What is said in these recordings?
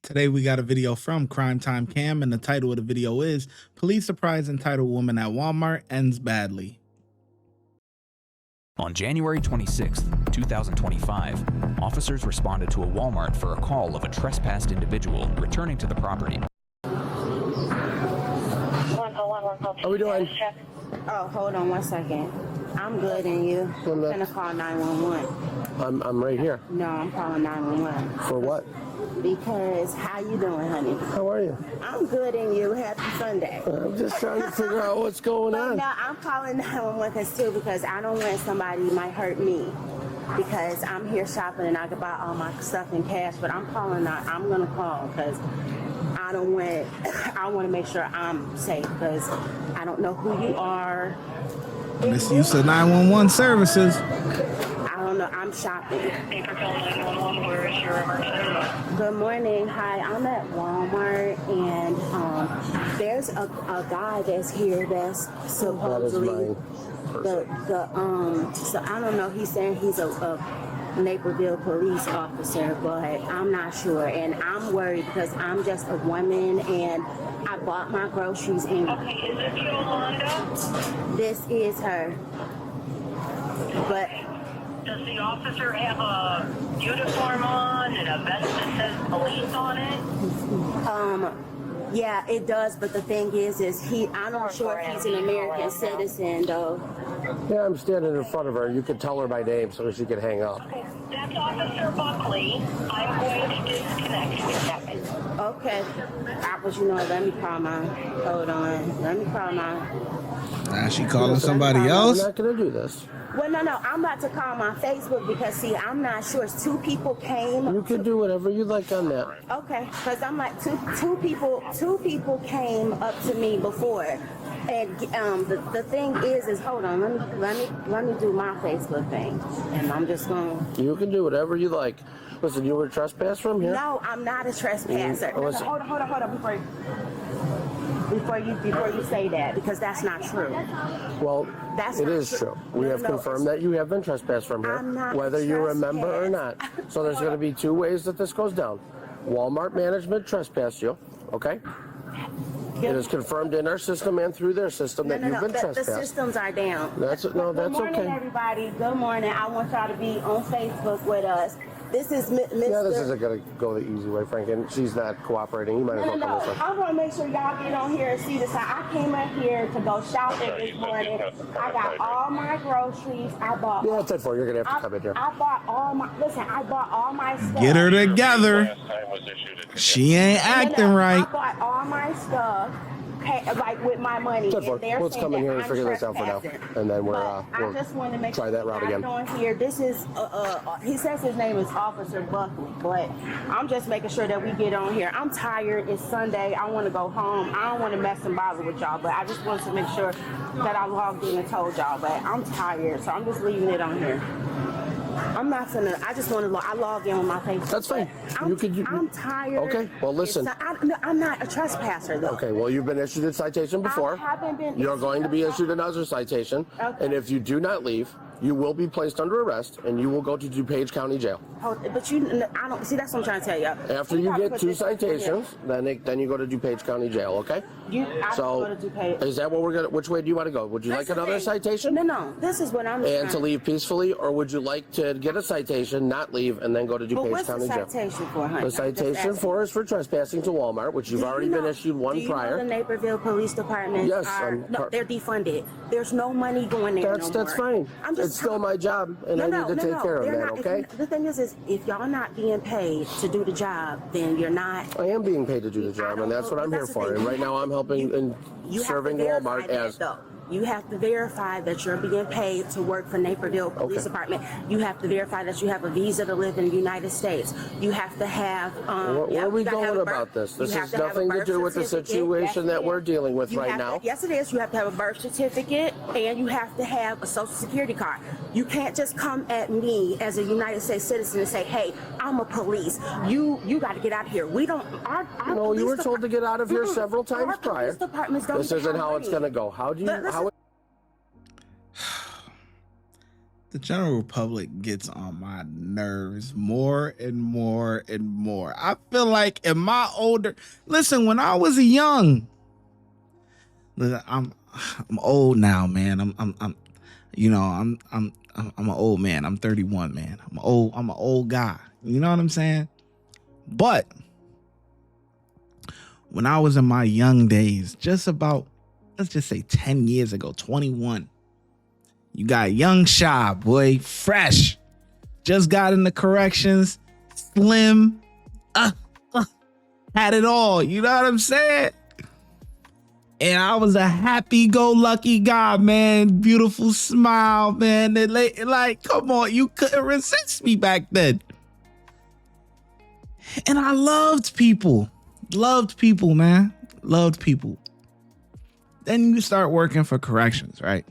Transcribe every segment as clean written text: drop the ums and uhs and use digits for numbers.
Today we got a video from Crime Time Cam, and the title of the video is Police Surprise Entitled Woman at Walmart Ends Badly. On January 26, 2025, officers responded to a Walmart for a call of a trespassed individual returning to the property. How we doing? Oh, hold on 1 second. I'm good, and you? I'm gonna call 911. I'm right here. No, I'm calling 911. For what? Because how you doing, honey? How are you? I'm good, and you? Happy Sunday. I'm just trying to figure out what's going on. No, I'm calling 911 because I don't want somebody might hurt me. Because I'm here shopping and I can buy all my stuff in cash, but I'm gonna call because I want to make sure I'm safe because I don't know who you are. Misuse of 911 services. I don't know. I'm shopping. Where is your emergency? Good morning. Hi, I'm at Walmart, and there's a guy that's here that's supposedly so I don't know. He's saying he's a Naperville police officer, but I'm not sure, and I'm worried because I'm just a woman and I bought my groceries in. Okay, is this Yolanda? This is her, but Does the officer have a uniform on and a vest that says police on it? yeah, it does. But the thing is I'm not sure if he's an American citizen though. Yeah, I'm standing in front of her. You could tell her my name so she could hang up. Okay, that's Officer Buckley. I'm going to disconnect for a second. Okay, but let me call my. Hold on, let me call my. Now she calling somebody else? I'm not going to do this. Well, no, I'm about to call my Facebook because, see, I'm not sure. Two people came. You can do whatever you like on that. Okay, because I'm like, two people came up to me before. And the thing is hold on, let me do my Facebook thing. And I'm just going to. You can do whatever you like. Listen, you were a trespasser from here? No, I'm not a trespasser. No, hold on before you say that, because that's not true. Well, That's it not is true. We have confirmed that you have been trespassed from here, I'm not whether you remember or not. trespassed. So there's going to be two ways that this goes down. Walmart management trespassed you, okay? It is confirmed in our system and through their system that you've been trespassed. The systems are down. That's Good morning, okay. everybody. Good morning. I want y'all to be on Facebook with us. This is Mr. Yeah, this isn't going to go the easy way, Frank, and she's not cooperating. You might as well come this way. I want to make sure y'all get on here and see this. I came up here to go shopping this morning. I got all my groceries. I bought. Yeah, it's at 4. You're going to have to come in here. I bought all my stuff. Get her together. She ain't acting right. I bought all my stuff. Like with my money. Let's come in here and figure this out for now, and then we'll try that route again. On here, this is he says his name is Officer Buckley, but I'm just making sure that we get on here. I'm tired. It's Sunday. I want to go home. I don't want to mess and bother with y'all, but I just wanted to make sure that I logged in and told y'all. But I'm tired, so I'm just leaving it on here. I'm not gonna. I just want to. I log in with my Facebook. That's fine. I'm tired. Okay. Well, listen. I'm not a trespasser though. Okay. Well, you've been issued a citation before. I haven't been. You're going to be issued another citation, and if you do not leave, you will be placed under arrest, and you will go to DuPage County Jail. But I don't see. That's what I'm trying to tell you. After you get 2 citations, then you go to DuPage County Jail. Okay. Go to DuPage. Is that what we're gonna? Which way do you want to go? Would you like another citation? No. This is what I'm. And to leave peacefully, or would you like to get a citation, not leave, and then go to DuPage County Jail? What's the citation for, honey? The citation for is for trespassing to Walmart, which you've already been issued one prior. Do you know the Naperville Police Department? Yes. They're defunded. There's no money going there no more. That's fine. It's still my job, and I need to take care of that, okay? The thing is if y'all not being paid to do the job, then you're not. I am being paid to do the job, and that's what I'm here for. And right now I'm helping and serving Walmart as... You have to verify that you're being paid to work for Naperville Police Department. You have to verify that you have a visa to live in the United States. You have to have. Where are we going about this? This has nothing to do with the situation that we're dealing with right now. Yes, it is. You have to have a birth certificate and you have to have a social security card. You can't just come at me as a United States citizen and say, "Hey, I'm a police. You got to get out of here." We don't. No, you were told to get out of here several times prior. This isn't how it's going to go. How do you? The general public gets on my nerves more and more and more. I feel like in my listen, when I was young, listen, I'm old now, man. I'm an old man. I'm 31, man. I'm an old guy. You know what I'm saying? But when I was in my young days, just about, let's just say 10 years ago, 21, you got young Shy, boy, fresh, just got into corrections, slim, had it all. You know what I'm saying? And I was a happy-go-lucky guy, man. Beautiful smile, man. Like, come on, you couldn't resist me back then. And I loved people, man. Loved people. Then you start working for corrections, right?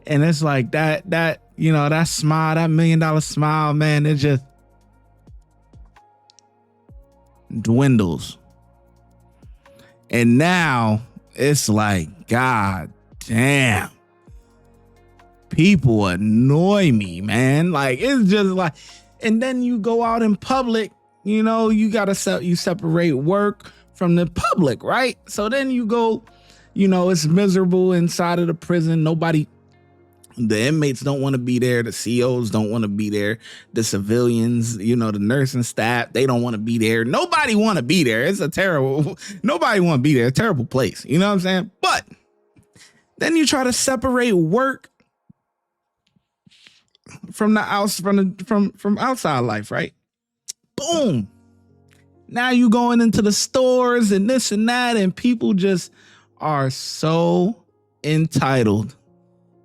And it's like that smile, that $1 million smile, man, it just dwindles. And now it's like, God damn, people annoy me, man. Like, it's just like, and then you go out in public, you separate work from the public, right? So then you go, it's miserable inside of the prison. The inmates don't want to be there. The COs don't want to be there. The civilians, the nursing staff, they don't want to be there. Nobody want to be there. Nobody want to be there. A terrible place. You know what I'm saying? But then you try to separate work from the house, from outside life, right? Boom. Now you going into the stores and this and that, and people just are so entitled.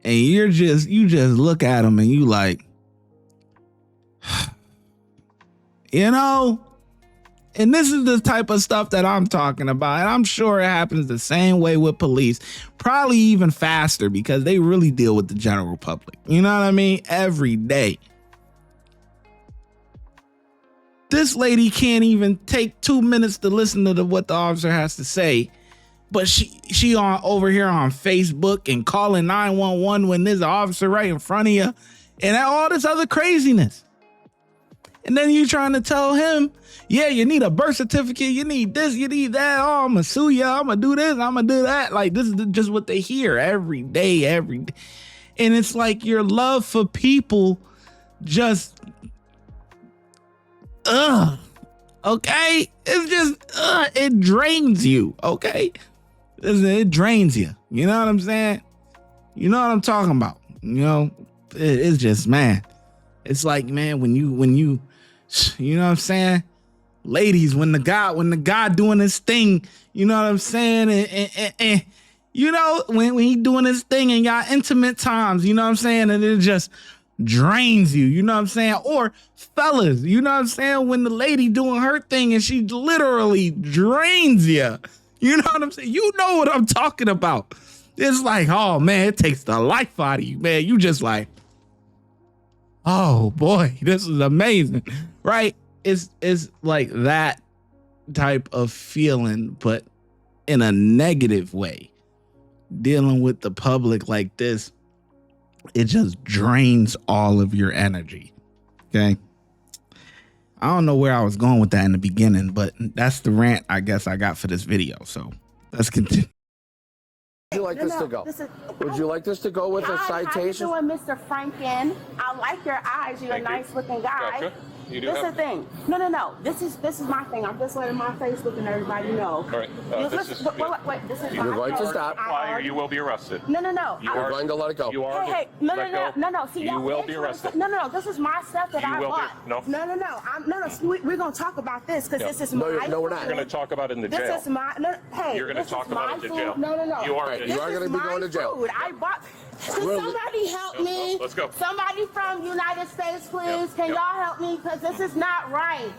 And you just look at them and you like, and this is the type of stuff that I'm talking about. And I'm sure it happens the same way with police, probably even faster because they really deal with the general public. You know what I mean? Every day. This lady can't even take 2 minutes to listen to what the officer has to say. But she over here on Facebook and calling 911 when there's an officer right in front of you and all this other craziness. And then you trying to tell him, yeah, you need a birth certificate. You need this, you need that. Oh, I'm going to sue you. I'm going to do this. I'm going to do that. Like, this is just what they hear every day. And it's like your love for people just, okay? It's just, it drains you, okay? It drains you. You know what I'm saying? You know what I'm talking about. It's just, man. It's like, man, when you know what I'm saying? Ladies, when the guy doing his thing, you know what I'm saying? And when he doing his thing in y'all intimate times, you know what I'm saying? And it just drains you, you know what I'm saying? Or fellas, you know what I'm saying? When the lady doing her thing and she literally drains you. You know what I'm saying? You know what I'm talking about. It's like, oh, man, it takes the life out of you, man. You just like, oh, boy, this is amazing, right? It's like that type of feeling, but in a negative way. Dealing with the public like this, it just drains all of your energy, okay? I don't know where I was going with that in the beginning, but that's the rant I guess I got for this video. So let's continue. Would you like this to go? Would you like this to go with a citation? How you doing, Mr. Franken? I like your eyes. You're a nice looking guy. Gotcha. You do this is have... the thing. No. This is my thing. I'm just letting my Facebook and everybody know. All right. This is You're going to stop. Or you will be arrested. No. You're going to let it go. You are. Hey, no. See, you will be arrested. No. This is my stuff that I bought. No. We're gonna talk about this because this is my. No, we're not. You're going to talk about it in the jail. This is my. Hey, you're going to talk about it in the jail. No. You are. You are going to be going to jail. Food. I bought. Can somebody help me? Let's go. Somebody from United States, please. Can y'all help me? Because this is not right.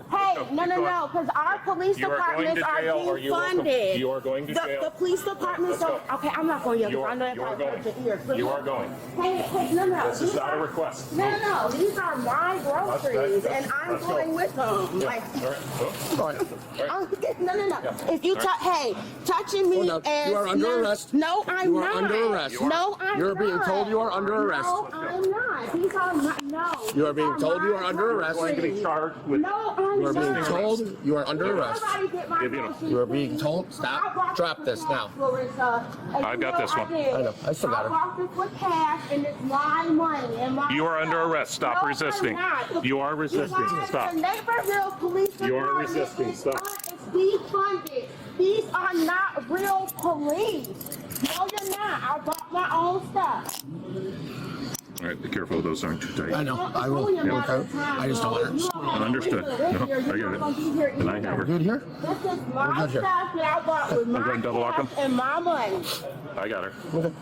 Hey, Go, no, keep no, going. no, because our police You are going departments to are jail or being you will come- funded. you are going to jail. The police departments Let's don't. go. Okay, I'm not going to yell. You I know are, that you are probably hurts your ears. going. You are going. Hey, no. This is These not a are- request. No, no, these are my groceries, and I'm let's go. going with them. Yeah. Like, All right. Oh, all right. no. Yeah. If you All right. hey, touching me Hold on. is You are under arrest. No, I'm You are not. under arrest. No, I'm You're not. being told you are under arrest. No, I'm not. These are my no. You are these being told you are my under arrest. Going to be groceries. charged with. No, I'm You are being not. told you are under arrest. Somebody get my Give you- groceries, You are being please. told, I stop, bought drop with this cash, now. Larissa, and I've you got know this one. did. I know, I still got it. I bought this with cash, and it's my money and my You are under stuff. arrest. Stop No, resisting. I'm not. You are resisting. You guys, Stop. The Naperville Police You are Department resisting. is Stop. defunded. These are not real police. No, you're not. I bought my own stuff. All right. Be careful. Those aren't too tight. I know, I will. I just don't want to. Understood. No, I get it. And I have her. Good here? This is We're my good here. stuff that I bought with go ahead my and double lock cash them. and my money. I got her. Okay.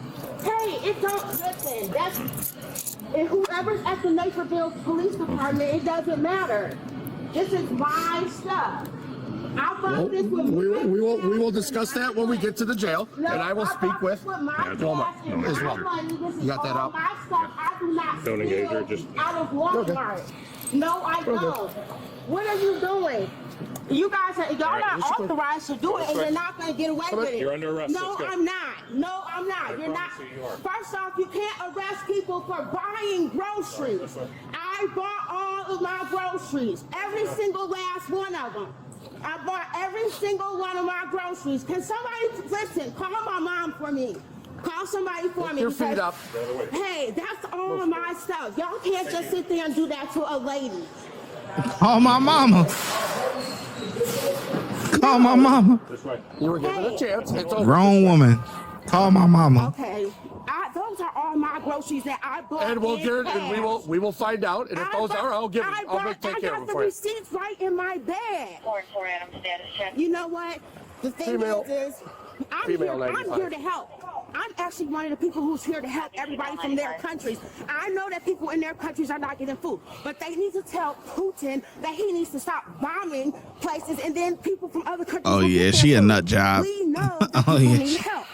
Hey, it don't listen. That's and whoever's at the Naperville Police Department. It doesn't matter. This is my stuff. I bought this with We will discuss that when we get to the jail, and I will speak with Walmart. as well. You got that out? My stuff, I do not Don't engage her, steal just- out of Walmart. No, I don't. What are you doing? You guys are y'all not let's go. authorized to do it, and you're not going to get away with it. You're under arrest. No, Let's go. I'm not. No, I'm not. You're not. promise you you are. First off, you can't arrest people for buying groceries. I bought all of my groceries, every single last one of them. I bought every single one of my groceries. Can somebody listen? Call my mom for me. Call somebody for me. your feet because- up. Hey, that's all of my stuff. Y'all can't just sit there and do that to a lady. Call my mama. Call my mama. This way. You were given a chance. It's over. Grown woman. Call my mama. Okay, those are all my groceries that I bought. And we'll in get it, and cash. we will find out. And if those are, I'll take care I of got them the for you. receipts right in my bag. 4 Adam status check. You know what? The thing Female- is I'm female here 95. to help. I'm actually one of the people who's here to help everybody from their countries. I know that people in their countries are not getting food, but they need to tell Putin that he needs to stop bombing places, and then people from other countries. Oh, will yeah, get she their a food. nut job. We know that Oh, people yeah. need help.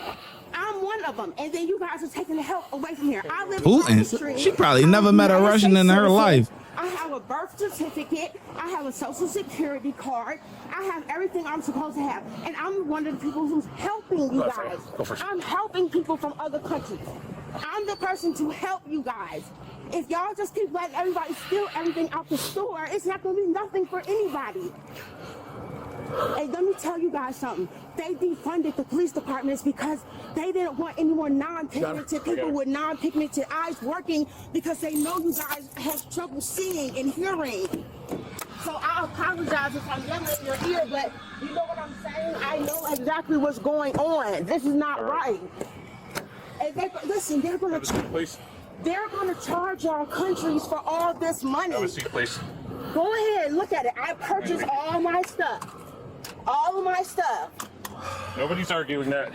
I'm one of them, and then you guys are taking the help away from here. I live in Putin? the street. She probably I'm never met a United Russian States in her citizen. life. I have a birth certificate. I have a social security card. I have everything I'm supposed to have. And I'm one of the people who's helping you guys. Go first. I'm helping people from other countries. I'm the person to help you guys. If y'all just keep letting everybody steal everything out the store, it's not going to be nothing for anybody. And let me tell you guys something. They defunded the police departments because they didn't want any more non-pigmented people with non-pigmented eyes working because they know you guys have trouble seeing and hearing. So I apologize if I'm yelling in your ear, but you know what I'm saying? I know exactly what's going on. This is not right. And listen, they're Have a going seat, please. to charge our countries for all this money. Have a seat, please. Go ahead, look at it. I purchased all my stuff. All of my stuff. Nobody's arguing that.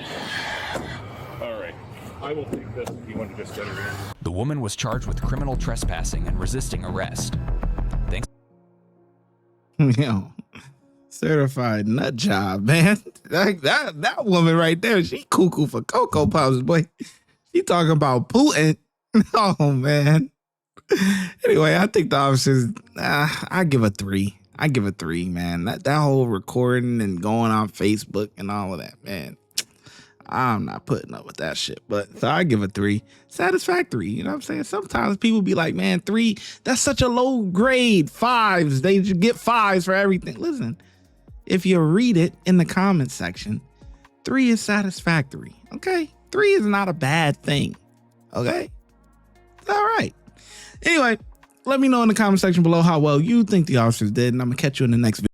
All right. I will take this if you want to just get her in. The woman was charged with criminal trespassing and resisting arrest. Thanks. Yo, certified nut job, man. Like that woman right there, she cuckoo for Cocoa Puffs, boy. She talking about Putin. Oh, man. Anyway, I think the officers, I give a 3. I give a 3, man. That whole recording and going on Facebook and all of that, man. I'm not putting up with that shit. But so I give a 3. Satisfactory. You know what I'm saying? Sometimes people be like, man, 3, that's such a low grade. 5s. They just get 5s for everything. Listen, if you read it in the comment section, 3 is satisfactory. Okay? 3 is not a bad thing. Okay? It's all right. Anyway, let me know in the comment section below how well you think the officers did, and I'm gonna catch you in the next video.